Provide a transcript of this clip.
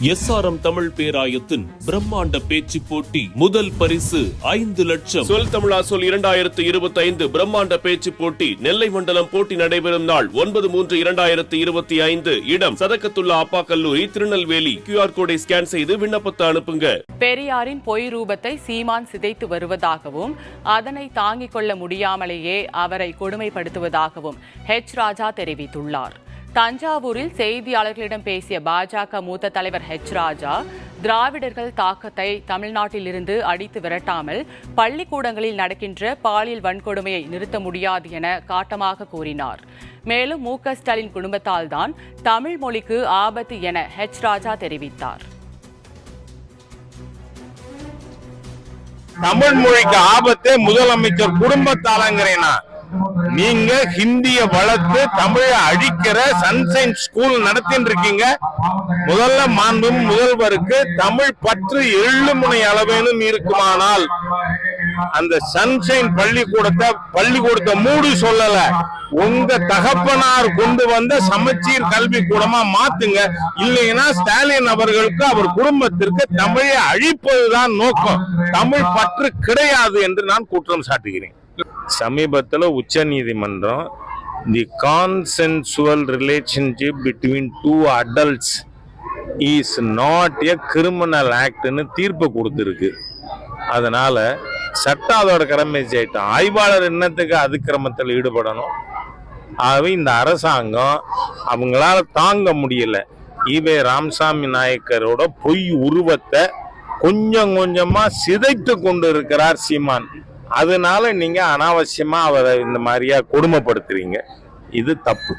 SRM Tamil பேராயத்தின் பிரம்மாண்ட பேச்சு போட்டி முதல் பரிசு 5 லட்சம். சொல் தமிழா சொல் 2025 பிரம்மாண்ட பேச்சு போட்டி நெல்லை மண்டலம் போட்டி நடைபெறும் நாள் 9/3/2025. இடம் சதகத்துல்லா அப்பா கல்லூரி, திருநெல்வேலி. QR கோடை ஸ்கேன் செய்து விண்ணப்பத்தை அனுப்புங்க. பெரியாரின் பொய் ரூபத்தை சீமான் சிதைத்து வருவதாகவும் அதனை தாங்கிக் கொள்ள முடியாமலேயே அவரை கொடுமைப்படுத்துவதாகவும் H. ராஜா தெரிவித்துள்ளார். தஞ்சாவூரில் செய்தியாளர்களிடம் பேசிய பாஜக மூத்த தலைவர் H. ராஜா, திராவிடர்கள் தாக்கத்தை தமிழ்நாட்டிலிருந்து அடித்து விரட்டாமல் பள்ளிக்கூடங்களில் நடக்கின்ற பாலியல் வன்கொடுமையை நிறுத்த முடியாது என காட்டமாக கூறினார். மேலும் மு.க. ஸ்டாலின் குடும்பத்தால் தான் தமிழ் மொழிக்கு ஆபத்து என H. ராஜா தெரிவித்தார். தமிழ் மொழிக்கு ஆபத்து முதலமைச்சர் குடும்பத்தாலங்கிறேனா? நீங்க ஹிந்திய வளர்த்து தமிழை அழிக்கிற சன்ஷைன் ஸ்கூல் நடத்தின்னு இருக்கீங்க. முதல்ல மாண்பும் முதல்வருக்கு தமிழ் பற்று எள்ளுமுனை அளவேனும் இருக்குமானால் அந்த சன்ஷைன் பள்ளிக்கூடத்தை மூடு சொல்லல, உங்க தகப்பனார் கொண்டு வந்த சமச்சீர் கல்வி கூடமா மாத்துங்க. இல்லைன்னா ஸ்டாலின் அவர்களுக்கு அவர் குடும்பத்திற்கு தமிழை அழிப்பதுதான் நோக்கம், தமிழ் பற்று கிடையாது என்று நான் குற்றம் சாட்டுகிறேன். சமீபத்தில் உச்ச நீதிமன்றம் the consensual relationship between 2 adults is not a criminal ஆக்ட்னு தீர்ப்பு கொடுத்துருக்கு. அதனால சட்டம் அதோட கடமை செய்யட்டும். ஆய்வாளர் என்னத்துக்கு அதிக்கிரமத்தில் ஈடுபடணும்? ஆகவே இந்த அரசாங்கம் அவங்களால தாங்க முடியல. ஈவே ராமசாமி நாயக்கரோட பொய் உருவத்தை கொஞ்சம் கொஞ்சமா சிதைத்து கொண்டு இருக்கிறார் சீமான். அதனால நீங்க அனாவசியமா அவரை இந்த மாதிரியா கொடுமைப்படுத்துறீங்க. இது தப்பு.